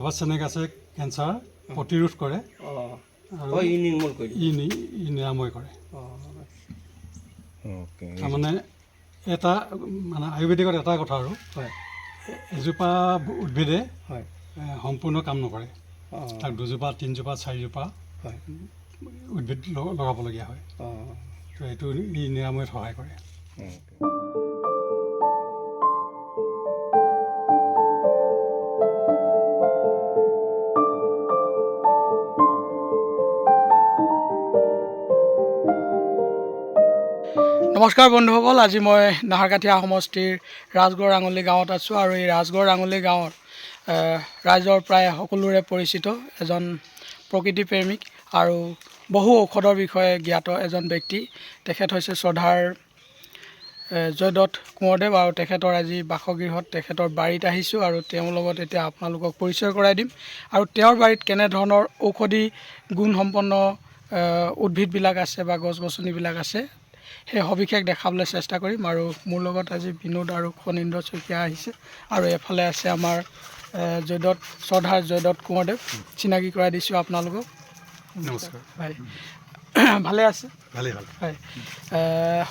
চেনেক আছে কেঞ্চাৰ প্ৰতিৰোধ কৰে আৰু ই নিৰাময় কৰে। তাৰমানে এটা মানে আয়ুৰ্বেদিকত এটা কথা আৰু এজোপা উদ্ভিদে সম্পূৰ্ণ কাম নকৰে, তাক দুজোপা তিনিজোপা চাৰিজোপা উদ্ভিদ লগাবলগীয়া হয়। তো এইটো ই নিৰাময়ত সহায় কৰে। নমস্কাৰ বন্ধুসকল, আজি মই নাহৰকাঠীয়া সমষ্টিৰ ৰাজগড় আঙুলি গাঁৱত আছোঁ আৰু এই ৰাজগড় আঙুলি গাঁৱৰ ৰাইজৰ প্ৰায় সকলোৰে পৰিচিত এজন প্ৰকৃতি প্ৰেমিক আৰু বহু ঔষধৰ বিষয়ে জ্ঞাত এজন ব্যক্তি। তেখেত হৈছে শ্ৰদ্ধাৰ জয়দত্ত কোঁৱৰদেৱ আৰু তেখেতৰ আজি বাসগৃহত তেখেতৰ বাৰীত আহিছোঁ আৰু তেওঁৰ লগত এতিয়া আপোনালোকক পৰিচয় কৰাই দিম আৰু তেওঁৰ বাৰীত কেনেধৰণৰ ঔষধি গুণসম্পন্ন উদ্ভিদবিলাক আছে বা গছ গছনিবিলাক আছে সেই সবিশেষ দেখাবলৈ চেষ্টা কৰিম। আৰু মোৰ লগত আজি বিনোদ আৰু ফণীন্দ্ৰ শইকীয়া আহিছে আৰু এফালে আছে আমাৰ শ্ৰদ্ধাৰ জয়দত্ত কোঁৱৰদেৱ। চিনাকি কৰাই দিছোঁ আপোনালোকক। নমস্কাৰ। হয়, ভালে আছে? ভালেই ভাল। হয়,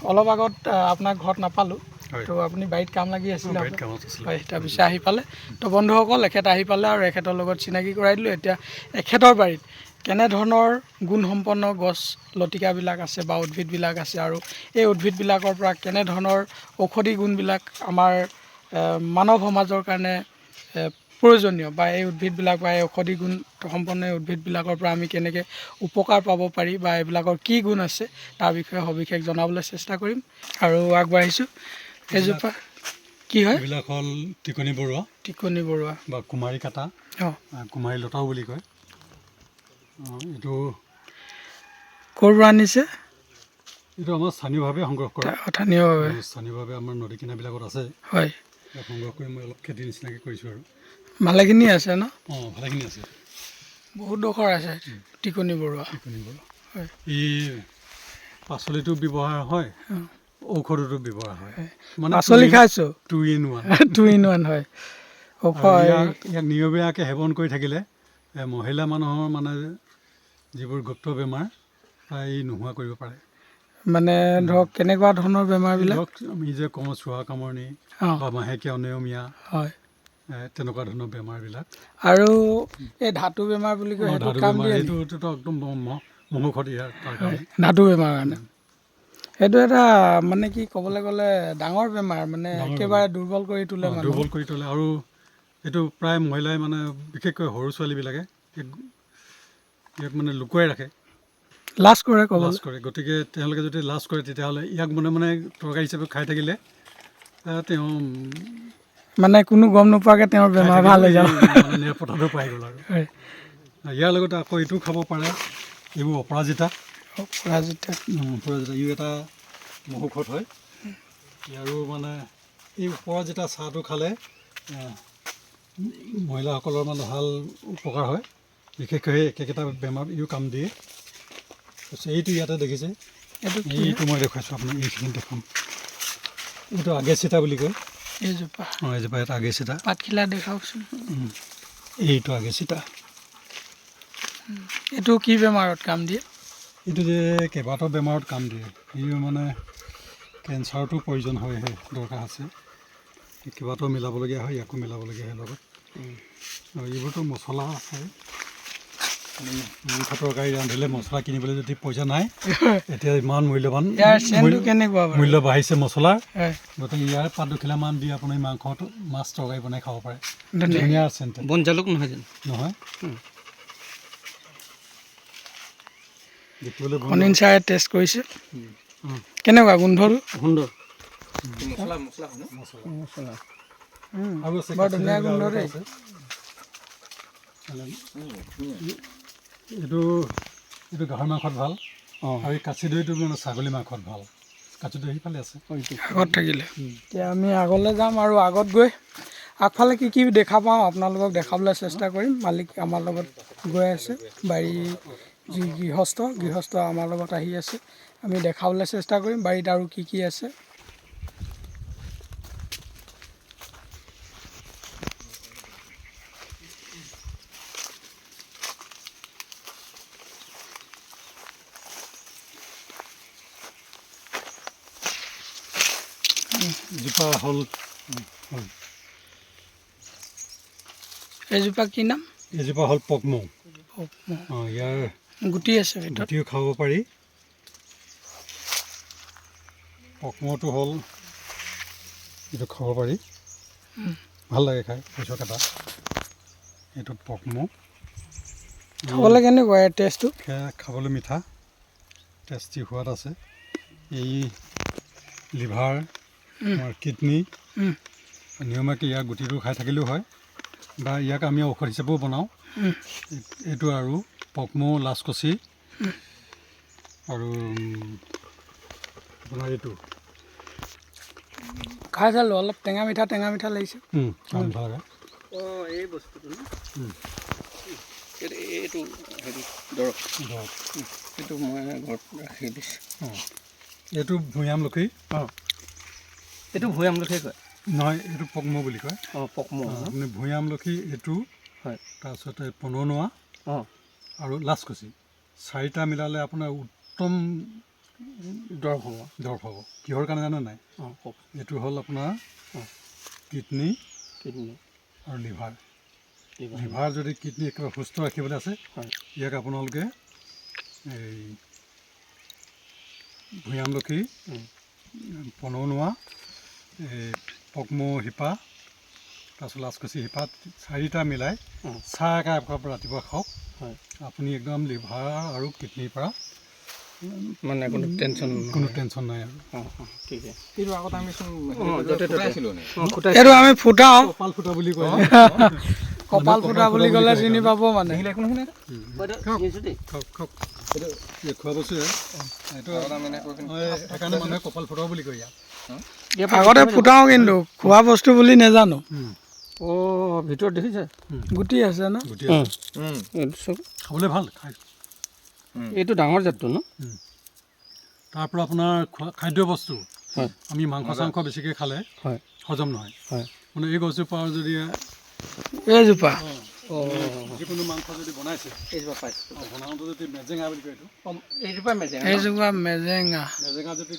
অলপ আগত আপোনাক ঘৰত নাপালোঁ, তো আপুনি বাৰীত কাম লাগি আছিলে। হয়, তাৰপিছত আহি পালে। তো বন্ধুসকল, এখেত আহি পালে আৰু এখেতৰ লগত চিনাকি কৰাই দিলোঁ। এতিয়া এখেতৰ বাৰীত কেনেধৰণৰ গুণসম্পন্ন গছ লতিকাবিলাক আছে বা উদ্ভিদবিলাক আছে আৰু এই উদ্ভিদবিলাকৰ পৰা কেনেধৰণৰ ঔষধি গুণবিলাক আমাৰ মানৱ সমাজৰ কাৰণে প্ৰয়োজনীয় বা এই উদ্ভিদবিলাক বা এই ঔষধি গুণ সম্পন্ন উদ্ভিদবিলাকৰ পৰা আমি কেনেকৈ উপকাৰ পাব পাৰি বা এইবিলাকৰ কি গুণ আছে তাৰ বিষয়ে সবিশেষ জনাবলৈ চেষ্টা কৰিম আৰু আগবাঢ়িছোঁ। এজোপা কি হয়? এইবিলাক হ'ল টিকনি বৰুৱা বা কুমাৰী কাটা, কুমাৰী লতাও বুলি কয়। এইটো ক'ৰ পৰা আনিছে? এইটো আমাৰ স্থানীয়ভাৱে সংগ্ৰহ কৰা। স্থানীয়ভাৱে আমাৰ নদী কিনাৰবিলাকত আছে। হয়, সংগ্ৰহ কৰি মই অলপ খেতি নিচিনাকৈ কৰিছোঁ আৰু ভালেখিনি আছে ন? ভালেখিনি আছে, বহুত ডোখৰ আছে টিকনি বৰুৱা। হয়, ই পাচলিতো ব্যৱহাৰ হয়, ঔষধতো ব্যৱহাৰ হয়। মানে পাচলি খাইছোঁ, 2 in 1 2 in 1 হয়। ইয়াক নিয়মীয়াকৈ সেৱন কৰি থাকিলে মহিলা মানুহৰ মানে যিবোৰ গুপ্ত বেমাৰ ই নোহোৱা কৰিব পাৰে। মানে ধৰক কেনেকুৱা ধৰণৰ বেমাৰবিলাক? আমি যে কওঁ চুৱা কামৰণি বা মাহেকীয়া অনিয়মীয়া, হয়, তেনেকুৱা ধৰণৰ বেমাৰবিলাক। আৰু এই ধাতু বেমাৰ বুলি কয়, ধাতু বেমাৰ, এইটোতো একদম মহৌষধ তাৰ কাৰণে। ধাতু বেমাৰ কাৰণে সেইটো এটা মানে কি ক'বলৈ গ'লে ডাঙৰ বেমাৰ, মানে একেবাৰে দুৰ্বল কৰি তোলে, আৰু এইটো প্ৰায় মহিলাই মানে বিশেষকৈ সৰু ছোৱালীবিলাকে ইয়াক মানে লুকুৱাই ৰাখে, লাজ কৰে। গতিকে তেওঁলোকে যদি লাজ কৰে তেতিয়াহ'লে ইয়াক মানে তৰকাৰী হিচাপে খাই থাকিলে তেওঁ মানে কোনো গম নোপোৱাকৈ তেওঁৰ বেমাৰ ভাল হৈ যাব, নিৰাপত্তাটো পাই গ'ল আৰু। ইয়াৰ লগতে আকৌ এইটোও খাব পাৰে, এইবোৰ অপৰাজিতা। ই এটা মহৌষধ হয়। আৰু মানে এই অপৰাজিতা চাহটো খালে মহিলাসকলৰ মানে ভাল উপকাৰ হয়, বিশেষকৈ একেটা বেমাৰত ইও কাম দিয়ে। এইটো ইয়াতে দেখিছে, এইটো মই দেখুৱাইছোঁ আপুনি, এইখিনি দেখুৱাম। এইটো আগেচিতা বুলি কয়। এইজোপা এটা আগেচিতা। পাতখিলা দেখাওকচোন। এইটো আগেচিতা। এইটো কি বেমাৰত কাম দিয়ে? এইটো যে কেইবাটাও বেমাৰত কাম দিয়ে। ই মানে কেঞ্চাৰতো প্ৰয়োজন হয়হে, দৰকাৰ আছে। কেইবাটাও মিলাবলগীয়া হয়, ইয়াকো মিলাবলগীয়া হয় লগত। আৰু এইবোৰতো মছলা আছে। মাংস তৰকাৰী ৰান্ধিলে মছলা কিনিবলৈ যদি পইচা নাই, এতিয়া ইমান মূল্য বাঢ়িছে মছলাৰ। গতিকে ইয়াৰ 5-2 দি আপুনি মাছ তৰকাৰী বনাই খাব পাৰে। ধুনীয়া চেণ্ট। বন জালুক নহয় জানো? নহয়, অনিল ছাৰে টেষ্ট কৰিছে, কেনেকুৱা গোন্ধটো? বৰ ধুনীয়া গোন্ধ দেই। এইটো গাহৰি মাংসত ভাল, আৰু এই কাচি দৈটো মানে ছাগলী মাংসত ভাল। কাচি দৈ সিফালে আছে আগত থাকিলে। এতিয়া আমি আগলৈ যাম আৰু আগত গৈ আগফালে কি কি দেখা পাওঁ আপোনালোকক দেখাবলৈ চেষ্টা কৰিম। মালিক আমাৰ লগত গৈ আছে, বাৰী যি গৃহস্থ আমাৰ লগত আহি আছে, আমি দেখাবলৈ চেষ্টা কৰিম বাৰীত আৰু কি কি আছে। এজোপা হ'ল এইজোপা কি নাম? এজোপা হ'ল পকমৌ। ইয়াৰ গুটি আছে ভিতৰত। গুটিও খাব পাৰি। পকমৌটো হ'ল এইটো খাব পাৰি, ভাল লাগে খাই, কচুৰ এটা। এইটো পকমৌ। খাবলৈ কেনেকুৱা ইয়াৰ টেষ্টটো? খাবলৈ মিঠা, টেষ্টি সোৱাদ আছে। এই লিভাৰ, আমাৰ কিডনী, নিয়মীয়াকৈ ইয়াৰ গুটিটো খাই থাকিলেও হয়, বা ইয়াক আমি ঔষধ হিচাপেও বনাওঁ। এইটো আৰু পকমৌ, লাচকচি আৰু আপোনাৰ এইটো খাই চালোঁ, অলপ টেঙা মিঠা লাগিছে। ভাল লাগে। অঁ, এই বস্তুটো ন, এইটো হেৰি দৰৱ, এইটো মই ঘৰত ৰাখি দিছোঁ। এইটো ভূঞামলখি। অঁ, এইটো ভূঞামলখিয়ে কয়? নহয়, এইটো পকমৌ বুলি কয়। অঁ, পকমৌ। আপুনি ভূঞামলখি এইটো, হয়, তাৰপিছতে পনৌনোৱা অঁ, আৰু লাচকচি, চাৰিটা মিলালে আপোনাৰ উত্তম দৰৱ হ'ব। দৰৱ হ'ব। কিহৰ কাৰণে জানে নাই? অঁ, কওক। এইটো হ'ল আপোনাৰ কিডনী আৰু লিভাৰ। লিভাৰ যদি কিডনী একেবাৰে সুস্থ ৰাখিবলৈ আছে, ইয়াক আপোনালোকে এই ভূঞামলখি, পনৌনোৱা, এই পকমৌ শিপা, তাৰপিছত লাচকচি শিপা, চাৰিটা মিলাই চাহ একাপ ৰাতিপুৱা খাওক। আপুনি একদম লিভাৰ আৰু কিডনীৰ পৰা মানে কোনো টেনশ্যন নাই আৰু। ঠিক আছে। এইটো আগত আমি এইটো আমি ফুটাওঁ, কপাল ফুটা বুলি কয়। কপাল ফুটা বুলি ক'লে চিনি পাব মানে। খোৱা বস্তু সেইকাৰণে মানুহে কপাল ফুটাও বুলি কয় ইয়াক। আগতে ফুটাওঁ, কিন্তু খোৱা বস্তু বুলি নাজানো। অঁ, ভিতৰত দেখিছে গুটি আছে ন? গুটি আছে, এইটো চব খাবলৈ ভাল খাই। এইটো ডাঙৰ জাতটো ন? তাৰ পৰা আপোনাৰ খাদ্য বস্তু, আমি মাংস চাংস বেছিকৈ খালে হজম নহয়। মানে এই গছজোপাৰ যদি এইজোপা যিকোনো মাংস যদি বনাইছে, এইজোপা পাইছোঁ। বনাওঁতে যদি মেজেঙা বুলি কয়, এইটো এইজোপা মেজেঙা। এইজোপা মেজেঙা মেজেঙা যদি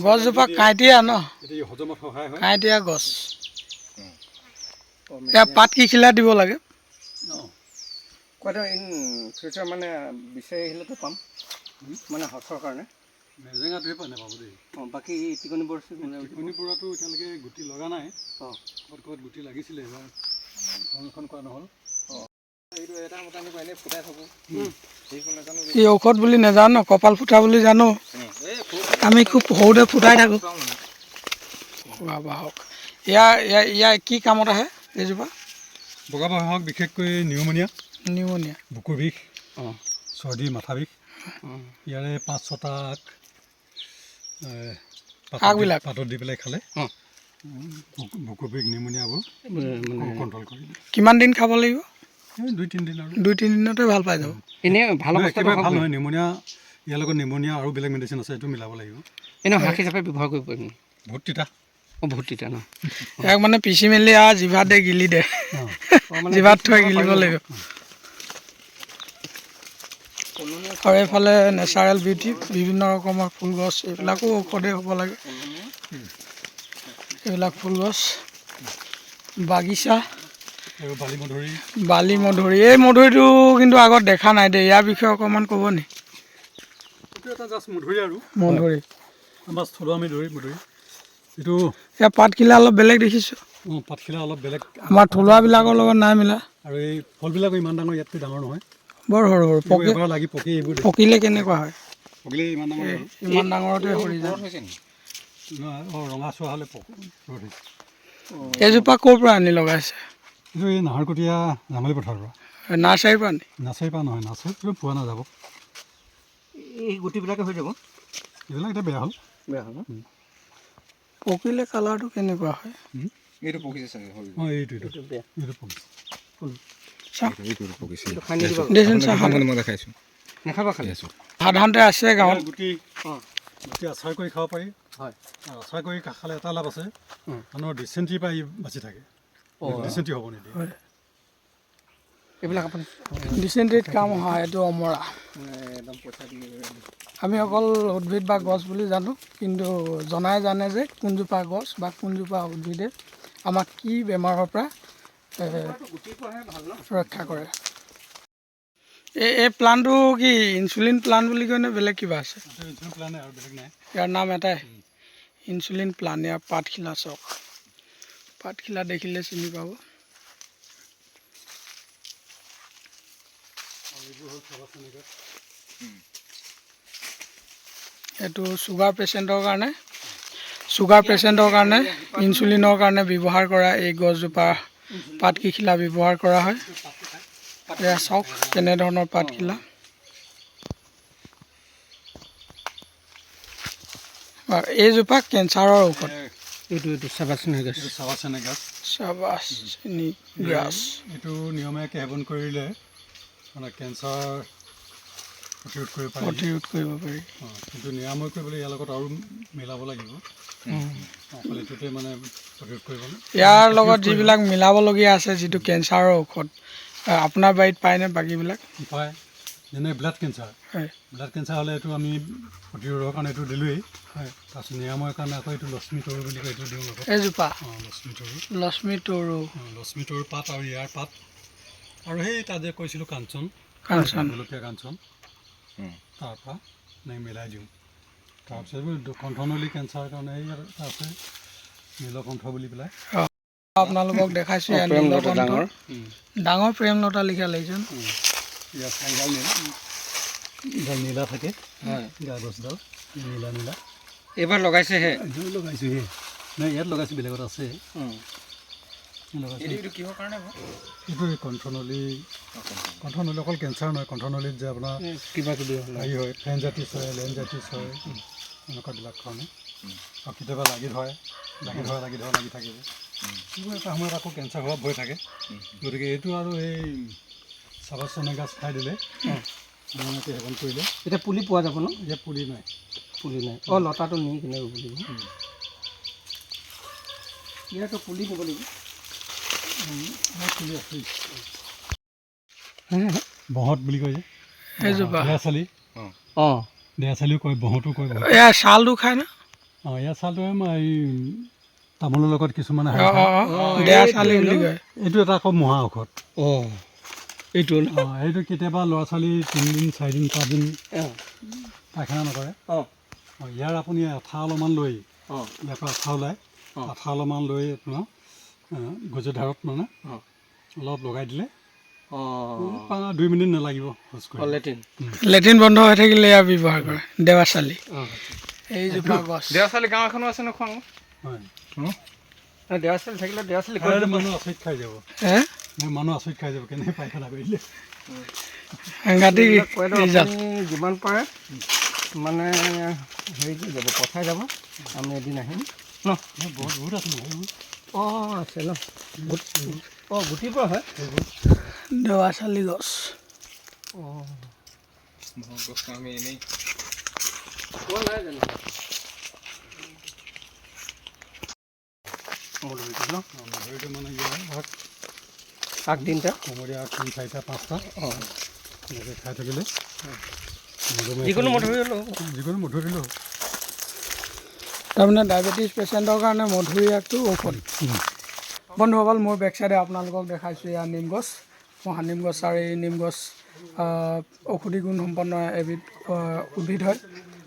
গছজোপা কাঁইটীয়া ন? এতিয়া হজমত সহায় হয়। কাঁইটীয়া গছ। ইয়াৰ পাত কি খিলা দিব লাগে? কোৱাটো ইন ফিউচাৰ মানে বিচাৰি আহিলেতো পাম, মানে সঁচৰ কাৰণে। মেজেঙাটোৱে পাই নাপাব দেই। অঁ, বাকী টিকনিবোৰ টিকনিপুৰাটো এতিয়ালৈকে গুটি লগা নাই। অঁ, ক'ৰবাত গুটি লাগিছিলে, এইবাৰ সংৰক্ষণ কৰা নহ'ল। এইটো এটা মতা আনিব, এনেই ফুটাই থাকোঁ। ই ঔষধ বুলি নাজানো, কপাল ফুটা বুলি জানো। আমি খুব সৰুতে ফুটাই থাকোঁ। হওক, ইয়াৰ কি কামত আহে এইজোপা? বগা বাহঁক বিশেষকৈ নিউমনিয়া, বুকুৰ বিষ, অঁ, চৰ্দি, মাথা বিষ, ইয়াৰে 5-6টা আগবিলাক পাতত দি পেলাই খালে বুকুৰ বিষ, নিউমনিয়াবোৰ কণ্ট্ৰল কৰি। কিমান দিন খাব লাগিব? 2-3 দিন আৰু 2-3 দিনতে ভাল পাই যাব। এনেই ভাল একেবাৰে ভাল নহয়। নিউমনিয়া, ইয়াৰ লগত নিউমনিয়া আৰু বেলেগ মেডিচিন আছে, এইটো মিলাব লাগিব। এনেই শাক হিচাপে ব্যৱহাৰ কৰিব পাৰিম? বহুত তিতা। অঁ, বহুত তিতা ন? ইয়াক মানে পিচি মেলি আৰু জিভাত দে গিলি দে, জিভাত থৈ গিলিব লাগিব। আৰু এইফালে নেচাৰেল বিউটি, বিভিন্ন ৰকমৰ ফুল গছ, এইবিলাকো ঔষধেই হ'ব লাগে। এইবিলাক ফুল গছ, বাগিচা, বালি মধুৰি। এই মধুৰিটো কিন্তু আগত দেখা নাই দেই, ইয়াৰ বিষয়ে অকণমান ক'ব নি? এইটো এটা জাষ্ট মধুৰি আৰু মধুৰি, আমাৰ থলুৱা মধুৰি। এইটো ইয়াৰ পাতখিলা অলপ বেলেগ দেখিছোঁ। পাতখিলা অলপ বেলেগ, আমাৰ থলুৱাবিলাকৰ লগত নাই মিলা। আৰু এই ফলবিলাকো ইমান ডাঙৰ, ইয়াতকৈ ডাঙৰ নহয়, বৰ সৰু সৰু। এবাৰ লাগি পকি এইবোৰ পকিলে কেনেকুৱা হয়? পকিলে ইমান ডাঙৰ আৰু ইমান ডাঙৰতে সৰি যায়। ৰঙাচোৱা হ'লে ৰ'দ হৈছে। এইজোপা ক'ৰ পৰা আনি লগাইছে? এইটো এই নাহৰকটীয়া জামালি পথাৰৰ পৰা। নাৰ্চাৰীৰ পৰা নি? নাৰ্চাৰীৰ পৰা নহয়, নাৰ্চাৰীত পোৱা নাযাব। এই গুটিবিলাকে হৈ যাব? এইবিলাক এতিয়া বেয়া হ'ল। বেয়া হ'ল ন? পকিলে কালাৰটো কেনেকুৱা হয়? এইটো পকিছে চাগে। অঁ, এইটো বেয়া। এইটো পকিছে। দেচোন চাহ মই দেখাইছোঁ। নাখাবা খালি আছোঁ। সাধাৰণতে আছে গাঁৱত। গুটি আচাৰ কৰি খাব পাৰি। হয়, আচাৰ কৰি খালে এটা লাভ আছে, মানুহৰ ডিচেণ্ট্ৰিৰ পৰা ই বাচি থাকে। ডিচেণ্ট্ৰি হ'ব নিদিয়ে। এইবিলাক আপুনি ডিচেণ্ট্ৰিত কাম হয়, এইটো অমৰা। একদম পইচা দি আমি অকল উদ্ভিদ বা গছ বুলি জানো, কিন্তু জনাই জানে যে কোনজোপা গছ বা কোনজোপা উদ্ভিদে আমাক কি বেমাৰৰ পৰা গুটিৰ পৰাহে ভাল ন? ৰক্ষা কৰে। এই প্লানটো কি ইনচুলিন প্লান বুলি কয়নে বেলেগ কিবা আছে? প্লানে আৰু বেলেগ নাই। ইয়াৰ নাম এটাই ইনচুলিন প্লান। ইয়াৰ পাতখিলা চাওক, পাতখিলা দেখিলে চিনি পাব। এইটো চুগাৰ পেচেণ্টৰ কাৰণে ইনচুলিনৰ কাৰণে ব্যৱহাৰ কৰা এই গছজোপা পাতখিলা ব্যৱহাৰ কৰা হয়। এয়া চাওক কেনেধৰণৰ পাতখিলা। এইজোপা কেঞ্চাৰৰ ঔষধ। এইটো চাবাচনি গছ, চাবাচনি গ্ৰাছ। এইটো নিয়মীয়াকৈ সেৱন কৰিলে মানে কেঞ্চাৰ প্ৰতিৰোধ কৰিব পাৰি। কিন্তু নিৰাময় কৰিবলৈ ইয়াৰ লগত আৰু মিলাব লাগিব। অকল এইটোতে মানে প্ৰতিৰোধ কৰিব লাগিব। ইয়াৰ লগত যিবিলাক মিলাবলগীয়া আছে, যিটো কেঞ্চাৰৰ ঔষধ, আপোনাৰ বাৰীত পায়নে বাকীবিলাক? পায়। যেনে ব্লাড কেঞ্চাৰ, হয়, ব্লাড কেঞ্চাৰ হ'লে এইটো আমি প্ৰতিৰোধৰ কাৰণে এইটো দিলোঁৱেই। হয়, তাৰপিছত নিৰাময়ৰ কাৰণে আকৌ এইটো লক্ষ্মী তৰু বুলি কয়, এইটো দিওঁ লগত। এইজোপা লক্ষ্মী তৰু, লক্ষ্মী তৰু পাত আৰু ইয়াৰ পাত আৰু সেই তাত যে কৈছিলোঁ কাঞ্চন, গোলপীয়া কাঞ্চন, তাৰপৰা মিলাই দিওঁ। তাৰপিছত কণ্ঠনলী কেঞ্চাৰৰ কাৰণে এই আছে নীলকণ্ঠ বুলি পেলাই। আপোনালোকক দেখাইছোঁ ডাঙৰ প্ৰেমলতা লিখা লাগিছে। ইয়াত চাৰিডাল নীলা থাকে, গা গছডাল নীলা। এইবাৰ লগাইছেহে? লগাইছোঁহে, নাই ইয়াত লগাইছোঁ, বেলেগত আছে। এইটো কিহৰ কাৰণে? এইটো কণ্ঠনলী অকল কেঞ্চাৰ নহয়, কণ্ঠনলীত যে আপোনাৰ কিবা কিবি হেৰি হয়, ফেনজাইটিছ হয়, লেনজাইটিছ হয়, এনেকুৱাবিলাক কাৰণে। আৰু কেতিয়াবা লাগি ধৰে, লাগি থাকিব। এইবোৰ এটা সময়ত আকৌ কেঞ্চাৰ হোৱা ভয় থাকে। গতিকে এইটো আৰু এই চাবাচনি গাছ খাই দিলে, নিয়মীয়াকৈ সেৱন কৰিলে। এতিয়া পুলি পোৱা যাব ন? ইয়াত পুলি নাই। অঁ, লতাটো নি কিনে ৰুব লাগিব। ইয়াতো পুলি দিব লাগিব। পুলি আছে, বহত বুলি কয় যে, সেইজোপা দেৰাচালি। অঁ, দেৰাচালিও কয়, বহতো কয়। এয়া ছালটো খায় না? অঁ, ইয়াৰ ছালটো এই তামোলৰ লগত কিছুমানে দেৰাচালি বুলি কয়। এইটো এটা আকৌ মহা ঔষধ। এইটো এইটো কেতিয়াবা ল'ৰা ছোৱালী 3 দিন 4 দিন 5 দিন পায়খানা নকৰে। ইয়াৰ আপুনি আঠা অলপমান লৈ, ইয়াৰ পৰা আঠা ওলায়, আঠা অলপমান লৈ আপোনাৰ গজধাৰত মানে অলপ লগাই দিলে 2 মিনিট নালাগিব। লেট্ৰিন বন্ধ হৈ থাকিলে ইয়াৰ ব্যৱহাৰ কৰে দেৱাচালি। এইজোপা গছ দেৱাচালি গাঁও এখনো আছে ন খোৱাং? হয়, দেৱাচালি থাকিলে দেৱাচালি মানুহ আচৰিত খাই যাব। মানুহ আচৰিত খাই যাব কেনেকৈ পায়খানা কৰিলে। সাংঘাতিক। যিমান পাৰে মানে হেৰি কৰি যাব, পঠাই যাব, আমি এদিন আহিম ন? বহুত আছে নহয়। অঁ, আছে ন? অঁ, গুটিৰ পৰা হয় দেৱাচালি গছ। অঁ, গছটো আমি এনেই কোৱা নাই জানো? মধুৰিটো ন? মধুৰিটো মানে ইয়াৰ আগ দিনটা, কোমলীয়া আগ 3, 4, 5টা। এনেকৈ খাই থাকিলে যিকোনো মধুৰি হ'লেও তাৰমানে ডায়েবেটিছ পেচেণ্টৰ কাৰণে মধুৰি আগটো ঔষধ। বন্ধুসকল, মোৰ বেক চাইডে আপোনালোকক দেখাইছোঁ এয়া নিম গছ, মহানিম গছ। আৰু এই নিম গছ ঔষধি গুণ সম্পন্ন এবিধ উদ্ভিদ হয়।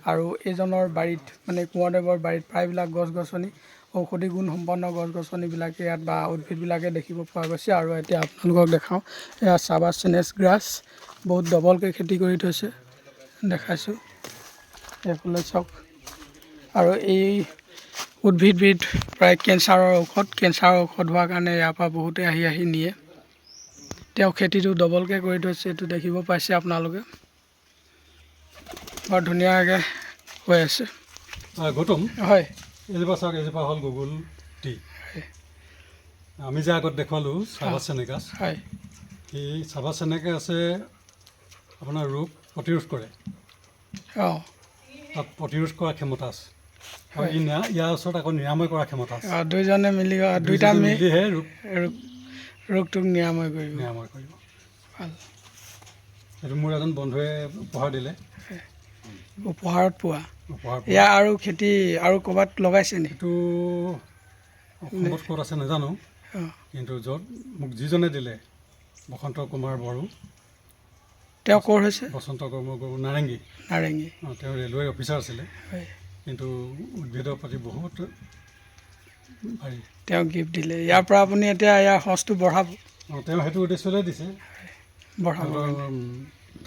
আৰু এইজনৰ বাৰীত মানে কোঁৱৰদেৱৰ বাৰীত প্ৰায়বিলাক গছ গছনি, ঔষধি গুণ সম্পন্ন গছ গছনিবিলাকে ইয়াত বা উদ্ভিদবিলাকে দেখিব পোৱা গৈছে। আৰু এতিয়া আপোনালোকক দেখাওঁ, এয়া চাবাচনেছ গ্ৰাছ, বহুত ডবলকৈ খেতি কৰি থৈছে, দেখাইছোঁ এইফালে চাওক। আৰু এই উদ্ভিদবিধ প্ৰায় কেঞ্চাৰৰ ঔষধ হোৱাৰ কাৰণে ইয়াৰ পৰা বহুতে আহি নিয়ে। তেওঁ খেতিটো ডবলকৈ কৰি থৈছে, এইটো দেখিব পাইছে আপোনালোকে, বৰ ধুনীয়াকৈ হৈ আছে। গৌতম, হয়, এজোপা চাওক, এজোপা হ'ল গুগল টি। আমি যে আগত দেখুৱালোঁ চাবাচনি গাছ, হয়, এই চাবাচনি গাছে আপোনাৰ ৰোগ প্ৰতিৰোধ কৰে। তাত প্ৰতিৰোধ কৰাৰ ক্ষমতা আছে। আৰু ইয়াৰ ওচৰত আকৌ নিৰাময় কৰাৰ ক্ষমতা আছে। দুইজনে মিলিহে মিলিহে ৰোগটোক নিৰাময় কৰিব। ভাল সেইটো মোৰ এজন বন্ধুৱে উপহাৰ দিলে। উপহাৰত পোৱা উপহাৰ ইয়াৰ আৰু খেতি আৰু ক'ৰবাত লগাইছে নেকি? এইটো অসমত ক'ত আছে নাজানো, অঁ কিন্তু য'ত মোক যিজনে দিলে বসন্ত কুমাৰ বড়ো, তেওঁ ক'ৰ হৈছে? বসন্ত কুমাৰ বড়ো নাৰেংগী। নাৰেংগী। তেওঁ ৰেলৱে অফিচাৰ আছিলে, হয়, কিন্তু উদ্ভিদৰ প্ৰতি বহুত হেৰি। তেওঁ গিফ্ট দিলে। ইয়াৰ পৰা আপুনি এতিয়া ইয়াৰ সঁচটো বঢ়াব। তেওঁ সেইটো উদ্দেশ্যলৈ দিছে। বঢ়াব সিহঁতৰ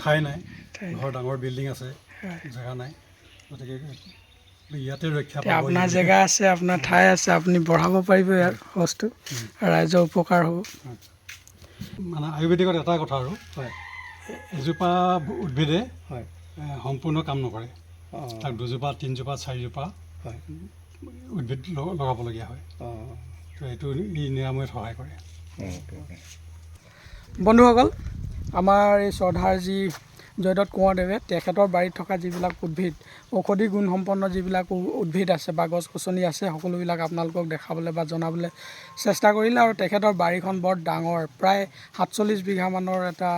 ঠাই নাই, ঠাই ঘৰ ডাঙৰ বিল্ডিং আছে, হয়। জেগা নাই, গতিকে ইয়াতে ৰক্ষা এতিয়া পাব। আপোনাৰ জেগা আছে, আপোনাৰ ঠাই আছে, আপুনি বঢ়াব পাৰিব ইয়াৰ সঁচটো, ৰাইজৰ উপকাৰ হ'ব। মানে আয়ুৰ্বেদিকত এটা কথা আৰু হয় এজোপা উদ্ভিদে হয় সম্পূৰ্ণ কাম নকৰে। অঁ তাক 2জোপা 3জোপা 4জোপা হয় উদ্ভিদ লগাবলগীয়া হয়। অঁ তো এইটো ই নিৰাময়ত সহায় কৰে। বন্ধুসকল, আমাৰ এই শ্ৰদ্ধাৰ যি জয়দত্ত কোঁৱৰদেৱে তেখেতৰ বাৰীত থকা যিবিলাক উদ্ভিদ, ঔষধি গুণসম্পন্ন যিবিলাক উদ্ভিদ আছে বা গছ গছনি আছে, সকলোবিলাক আপোনালোকক দেখাবলৈ বা জনাবলৈ চেষ্টা কৰিলে। আৰু তেখেতৰ বাৰীখন বৰ ডাঙৰ, প্ৰায় 47 বিঘামানৰ এটা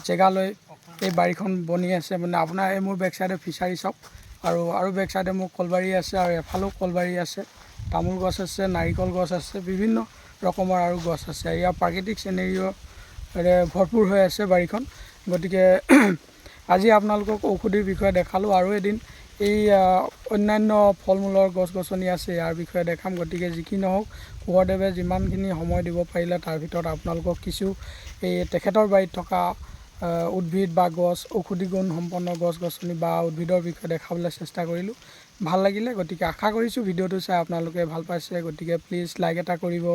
জেগালৈ এই বাৰীখন বনি আছে। মানে আপোনাৰ এই মোৰ বেক চাইডে ফিচাৰী চাওক, আৰু বেক চাইডে মোৰ কলবাৰী আছে, আৰু এফালেও কলবাৰী আছে, তামোল গছ আছে, নাৰিকল গছ আছে, বিভিন্ন ৰকমৰ আৰু গছ আছে। ইয়াৰ প্ৰাকৃতিক চিনেৰিঅ'ৰে ভৰপূৰ হৈ আছে বাৰীখন। গতিকে আজি আপোনালোকক ঔষধিৰ বিষয়ে দেখালোঁ, আৰু এদিন এই অন্যান্য ফল মূলৰ গছ গছনি আছে ইয়াৰ বিষয়ে দেখাম। গতিকে যি কি নহওক, কোঁৱৰদেৱে যিমানখিনি সময় দিব পাৰিলে তাৰ ভিতৰত আপোনালোকক কিছু এই তেখেতৰ বাৰীত থকা উদ্ভিদ বা গছ, ঔষধি গুণ সম্পন্ন গছ গছনি বা উদ্ভিদৰ বিষয়ে দেখাবলৈ চেষ্টা কৰিলোঁ। ভাল লাগিলে, গতিকে আশা কৰিছোঁ ভিডিঅ'টো চাই আপোনালোকে ভাল পাইছে। গতিকে প্লিজ লাইক এটা কৰিব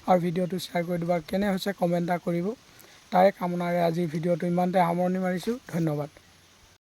আৰু ভিডিঅ'টো শ্বেয়াৰ কৰি দিব, আৰু কেনে হৈছে কমেণ্ট এটা কৰিব। তাৰে কামনাৰে আজি ভিডিঅ'টো ইমানতে সামৰণি মাৰিছোঁ। ধন্যবাদ।